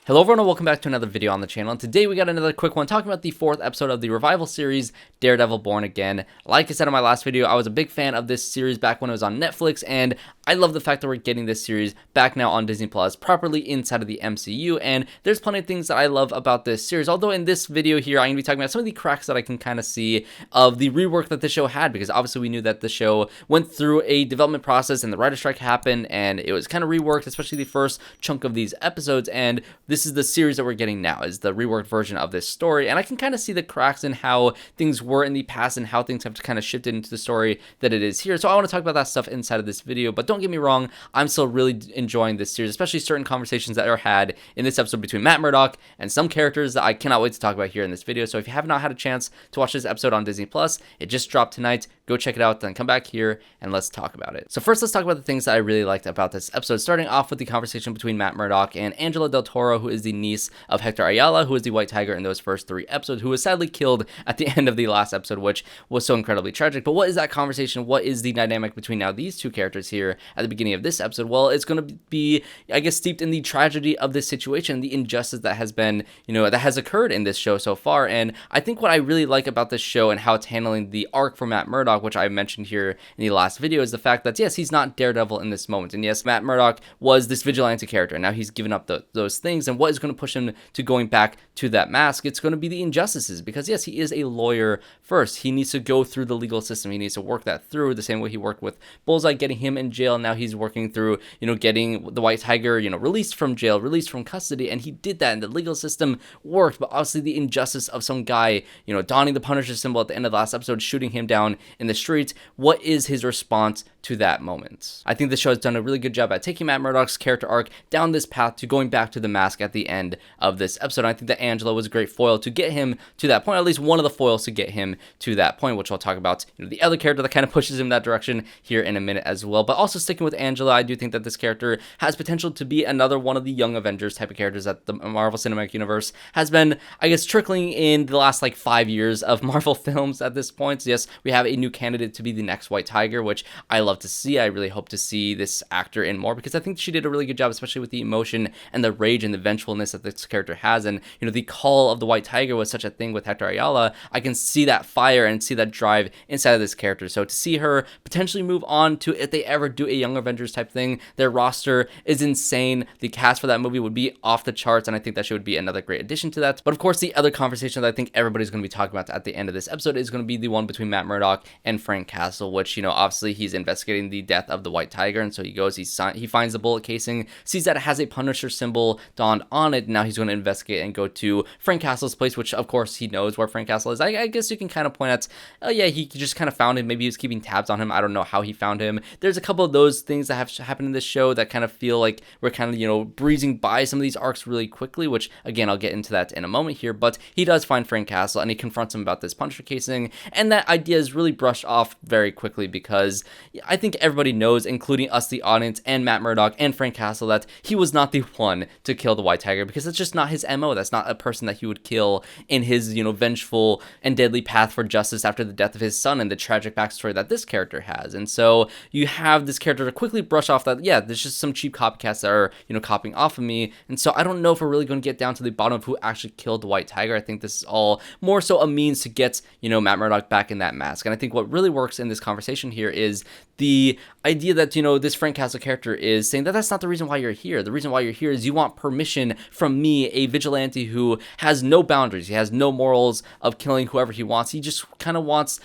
Hello everyone and welcome back to another video on the channel, and today we got another quick one talking about the 4th episode of the revival series, Daredevil Born Again. Like I said in my last video, I was a big fan of this series back when it was on Netflix, and I love the fact that we're getting this series back now on Disney Plus, properly inside of the MCU, and there's plenty of things that I love about this series, although in this video here, I'm going to be talking about some of the cracks that I can kind of see of the rework that the show had, because obviously we knew that the show went through a development process and the writer strike happened, and it was kind of reworked, especially the first chunk of these episodes, and this is the series that we're getting now, is the reworked version of this story, and I can kind of see the cracks in how things were in the past and how things have kind of shifted into the story that it is here. So I want to talk about that stuff inside of this video, but don't get me wrong, I'm still really enjoying this series, especially certain conversations that are had in this episode between Matt Murdock and some characters that I cannot wait to talk about here in this video. So if you have not had a chance to watch this episode on Disney Plus, it just dropped tonight. Go check it out, then come back here and let's talk about it. So first, let's talk about the things that I really liked about this episode, starting off with the conversation between Matt Murdock and Angela Del Toro, who is the niece of Hector Ayala, who is the White Tiger in those first 3 episodes, who was sadly killed at the end of the last episode, which was so incredibly tragic. But what is that conversation? What is the dynamic between now these two characters here at the beginning of this episode? Well, it's going to be, I guess, steeped in the tragedy of this situation, the injustice that has been, that has occurred in this show so far. And I think what I really like about this show and how it's handling the arc for Matt Murdock, which I mentioned here in the last video, is the fact that yes, he's not Daredevil in this moment, and yes, Matt Murdock was this vigilante character, and now he's given up those things, and what is going to push him to going back to that mask? It's going to be the injustices, because yes, he is a lawyer first. He needs to go through the legal system. He needs to work that through the same way he worked with Bullseye, getting him in jail. Now he's working through, getting the White Tiger, released from jail, released from custody, and he did that, and the legal system worked. But obviously the injustice of some guy, donning the Punisher symbol at the end of the last episode, shooting him down in the streets, what is his response to that moment? I think the show has done a really good job at taking Matt Murdock's character arc down this path to going back to the mask at the end of this episode. I think that Angela was a great foil to get him to that point, at least one of the foils to get him to that point, which I'll talk about, the other character that kind of pushes him that direction here in a minute as well. But also sticking with Angela, I do think that this character has potential to be another one of the Young Avengers type of characters that the Marvel Cinematic Universe has been, I guess, trickling in the last 5 years of Marvel films at this point. So yes, we have a new candidate to be the next White Tiger, which I love to see. I really hope to see this actor in more, because I think she did a really good job, especially with the emotion and the rage and the vengefulness that this character has. And the call of the White Tiger was such a thing with Hector Ayala. I can see that fire and see that drive inside of this character. So to see her potentially move on to, if they ever do a Young Avengers type thing, their roster is insane. The cast for that movie would be off the charts, and I think that she would be another great addition to that. But of course, the other conversation that I think everybody's going to be talking about at the end of this episode is going to be the one between Matt Murdock and Frank Castle, which, obviously he's investigating the death of the White Tiger, and so he goes, he finds the bullet casing, sees that it has a Punisher symbol donned on it, and now he's going to investigate and go to Frank Castle's place, which of course he knows where Frank Castle is. I guess you can kind of point out, oh yeah, he just kind of found him, maybe he was keeping tabs on him, I don't know how he found him. There's a couple of those things that have happened in this show that kind of feel like we're kind of, breezing by some of these arcs really quickly, which again, I'll get into that in a moment here, but he does find Frank Castle, and he confronts him about this Punisher casing, and that idea is really brushed off very quickly, because I think everybody knows, including us, the audience, and Matt Murdock and Frank Castle, that he was not the one to kill the White Tiger, because that's just not his MO. That's not a person that he would kill in his, vengeful and deadly path for justice after the death of his son and the tragic backstory that this character has. And so you have this character to quickly brush off that, yeah, there's just some cheap copycats that are, copying off of me. And so I don't know if we're really going to get down to the bottom of who actually killed the White Tiger. I think this is all more so a means to get, Matt Murdock back in that mask. And I think what really works in this conversation here is the idea that, this Frank Castle character is saying that that's not the reason why you're here. The reason why you're here is you want permission from me, a vigilante who has no boundaries. He has no morals of killing whoever he wants. He just kind of wants,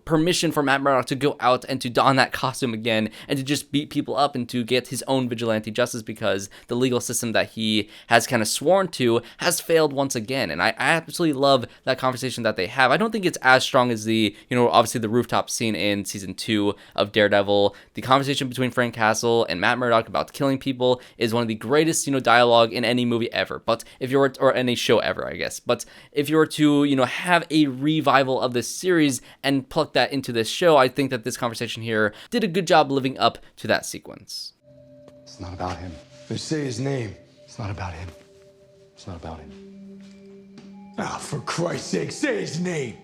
permission for Matt Murdock to go out and to don that costume again and to just beat people up and to get his own vigilante justice, because the legal system that he has kind of sworn to has failed once again. And I absolutely love that conversation that they have. I don't think it's as strong as the, obviously the rooftop scene in season 2 of Daredevil. The conversation between Frank Castle and Matt Murdock about killing people is one of the greatest, dialogue in any movie ever. But if you were, or any show ever, I guess. But if you were to, have a revival of this series and pluck that into this show, I think that this conversation here did a good job living up to that sequence. It's not about him. Just say his name. It's not about him. It's not about him. Ah, for Christ's sake, say his name!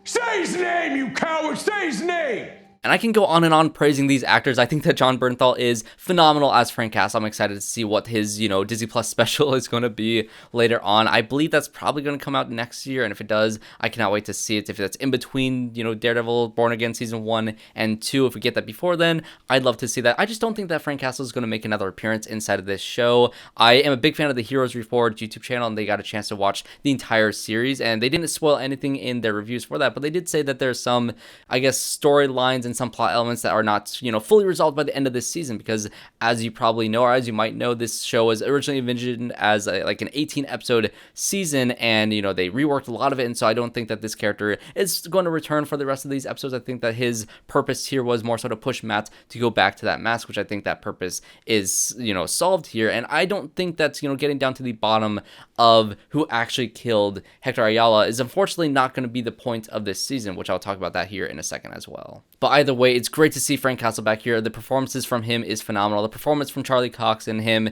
Say his name, you coward! Say his name! And I can go on and on praising these actors. I think that Jon Bernthal is phenomenal as Frank Castle. I'm excited to see what his, Disney Plus special is going to be later on. I believe that's probably going to come out next year, and if it does, I cannot wait to see it. If that's in between, Daredevil Born Again season 1 and 2, if we get that before then, I'd love to see that. I just don't think that Frank Castle is going to make another appearance inside of this show. I am a big fan of the Heroes Report YouTube channel, and they got a chance to watch the entire series, and they didn't spoil anything in their reviews for that, but they did say that there's some, I guess, storylines and some plot elements that are not, fully resolved by the end of this season, because as you probably know, or as you might know, this show was originally envisioned as like an 18 episode season, and they reworked a lot of it, and so I don't think that this character is going to return for the rest of these episodes. I think that his purpose here was more so to push Matt to go back to that mask, which I think that purpose is, solved here, and I don't think that's, getting down to the bottom of who actually killed Hector Ayala is unfortunately not going to be the point of this season, which I'll talk about that here in a second as well. But either way, it's great to see Frank Castle back here. The performances from him is phenomenal. The performance from Charlie Cox and him,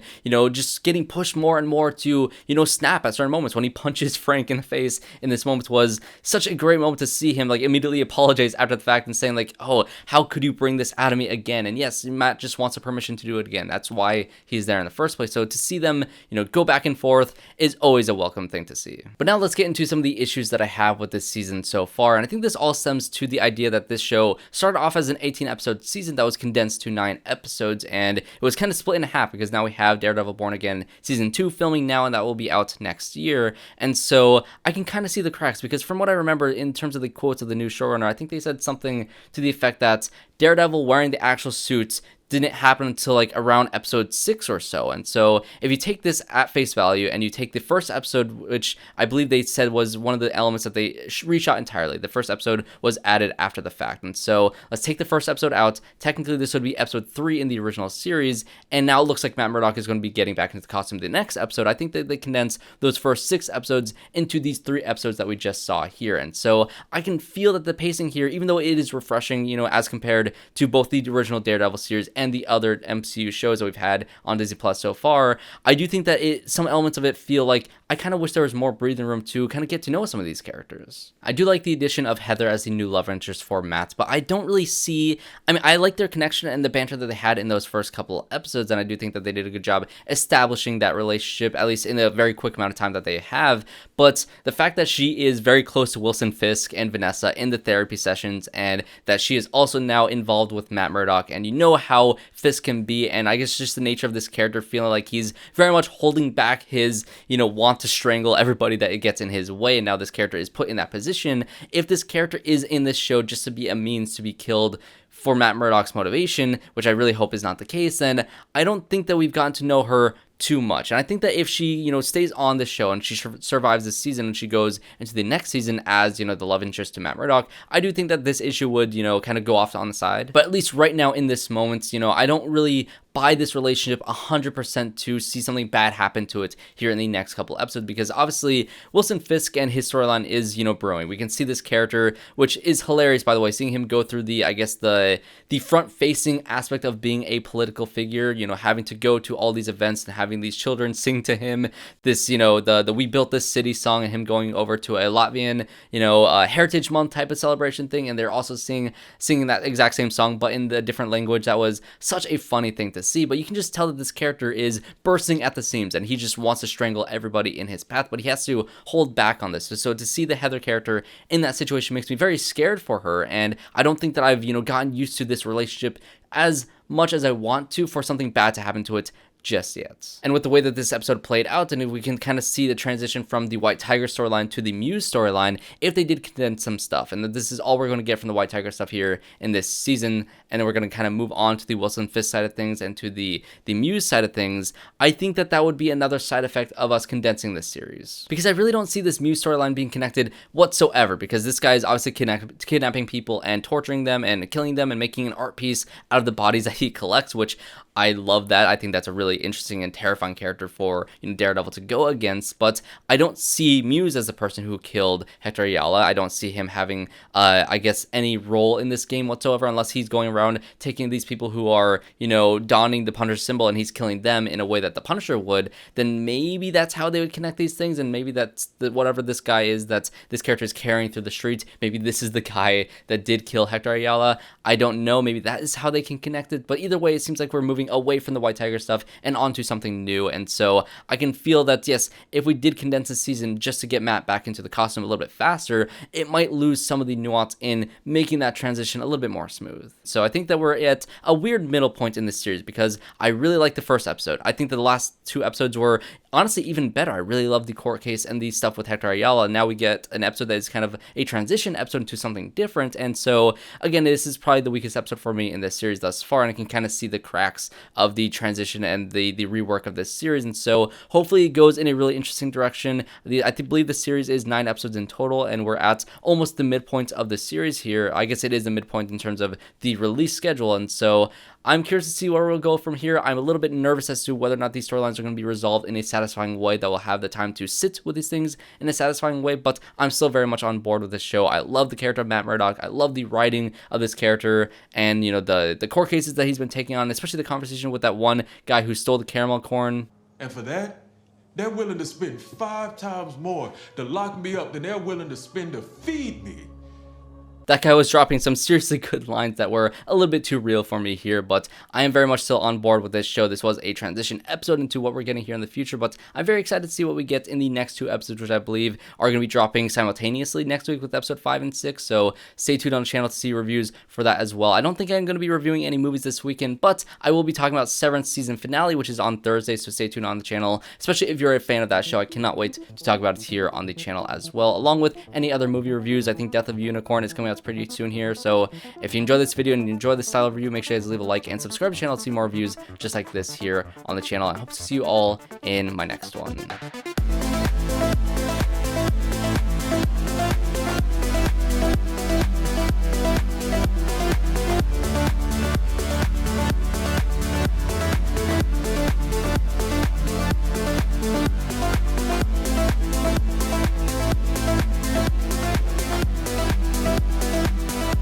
just getting pushed more and more to, snap at certain moments when he punches Frank in the face in this moment was such a great moment to see him like immediately apologize after the fact and saying like, oh, how could you bring this out of me again? And yes, Matt just wants a permission to do it again. That's why he's there in the first place. So to see them, go back and forth is always a welcome thing to see. But now let's get into some of the issues that I have with this season so far. And I think this all stems to the idea that this show started off as an 18 episode season that was condensed to 9 episodes, and it was kind of split in half because now we have Daredevil Born Again season 2 filming now, and that will be out next year. And so I can kind of see the cracks, because from what I remember in terms of the quotes of the new showrunner, I think they said something to the effect that Daredevil wearing the actual suits didn't happen until like around episode 6 or so. And so if you take this at face value and you take the first episode, which I believe they said was one of the elements that they reshot entirely, the first episode was added after the fact. And so let's take the first episode out. Technically this would be episode 3 in the original series, and now it looks like Matt Murdock is going to be getting back into the costume the next episode. I think that they condense those first 6 episodes into these 3 episodes that we just saw here. And so I can feel that the pacing here, even though it is refreshing, as compared to both the original Daredevil series and the other MCU shows that we've had on Disney Plus so far, I do think that some elements of it feel like I kind of wish there was more breathing room to kind of get to know some of these characters. I do like the addition of Heather as the new love interest for Matt, but I don't really see, I like their connection and the banter that they had in those first couple episodes, and I do think that they did a good job establishing that relationship, at least in a very quick amount of time that they have. But the fact that she is very close to Wilson Fisk and Vanessa in the therapy sessions, and that she is also now involved with Matt Murdock, and how Fisk can be, and I guess just the nature of this character feeling like he's very much holding back his, want to strangle everybody that it gets in his way, and now this character is put in that position. If this character is in this show just to be a means to be killed for Matt Murdock's motivation, which I really hope is not the case, then I don't think that we've gotten to know her too much. And I think that if she, stays on this show and she survives this season and she goes into the next season as, the love interest to Matt Murdock, I do think that this issue would, kind of go off on the side. But at least right now in this moment, I don't really buy this relationship 100% to see something bad happen to it here in the next couple episodes, because obviously Wilson Fisk and his storyline is, brewing. We can see this character, which is hilarious, by the way, seeing him go through the, I guess, the front-facing aspect of being a political figure, having to go to all these events and having these children sing to him this, the We Built This City song, and him going over to a Latvian, Heritage Month type of celebration thing, and they're also singing that exact same song, but in the different language. That was such a funny thing to see, but you can just tell that this character is bursting at the seams, and he just wants to strangle everybody in his path, but he has to hold back on this. So to see the Heather character in that situation makes me very scared for her, and I don't think that I've, gotten used to this relationship as much as I want to for something bad to happen to it just yet. And with the way that this episode played out, and if we can kind of see the transition from the White Tiger storyline to the Muse storyline, if they did condense some stuff, and this is all we're going to get from the White Tiger stuff here in this season, and then we're going to kind of move on to the Wilson Fisk side of things and to the Muse side of things, I think that would be another side effect of us condensing this series. Because I really don't see this Muse storyline being connected whatsoever, because this guy is obviously kidnapping people and torturing them and killing them and making an art piece out of the bodies that he collects, which I love that. I think that's a really really interesting and terrifying character for, you know, Daredevil to go against. But I don't see Muse as the person who killed Hector Ayala. I don't see him having, I guess, any role in this game whatsoever, unless he's going around taking these people who are, you know, donning the Punisher symbol and he's killing them in a way that the Punisher would. Then maybe that's how they would connect these things, and maybe that's whatever this guy is that this character is carrying through the streets. Maybe this is the guy that did kill Hector Ayala. I don't know. Maybe that is how they can connect it. But either way, it seems like we're moving away from the White Tiger stuff and onto something new. And so I can feel that, yes, if we did condense this season just to get Matt back into the costume a little bit faster, it might lose some of the nuance in making that transition a little bit more smooth. So I think that we're at a weird middle point in this series, because I really like the first episode. I think that the last 2 episodes were honestly even better. I really love the court case and the stuff with Hector Ayala. And now we get an episode that is kind of a transition episode into something different. And so again, this is probably the weakest episode for me in this series thus far, and I can kind of see the cracks of the transition and the rework of this series. And so hopefully it goes in a really interesting direction. I believe the series is 9 episodes in total, and we're at almost the midpoint of the series here. I guess it is the midpoint in terms of the release schedule, and so I'm curious to see where we'll go from here. I'm a little bit nervous as to whether or not these storylines are going to be resolved in a satisfying way that will have the time to sit with these things in a satisfying way, but I'm still very much on board with this show. I love the character of Matt Murdock. I love the writing of this character, and, you know, the court cases that he's been taking on, especially the conversation with that one guy who stole the caramel corn. And for that, they're willing to spend 5 times more to lock me up than they're willing to spend to feed me. That guy was dropping some seriously good lines that were a little bit too real for me here, but I am very much still on board with this show. This was a transition episode into what we're getting here in the future, but I'm very excited to see what we get in the next 2 episodes, which I believe are going to be dropping simultaneously next week with episode 5 and 6, so stay tuned on the channel to see reviews for that as well. I don't think I'm going to be reviewing any movies this weekend, but I will be talking about Severance season finale, which is on Thursday, so stay tuned on the channel, especially if you're a fan of that show. I cannot wait to talk about it here on the channel as well, along with any other movie reviews. I think Death of a Unicorn is coming out pretty soon here, so if you enjoy this video and you enjoy this style of review, make sure you guys leave a like and subscribe to the channel to see more reviews just like this here on the channel. I hope to see you all in my next one.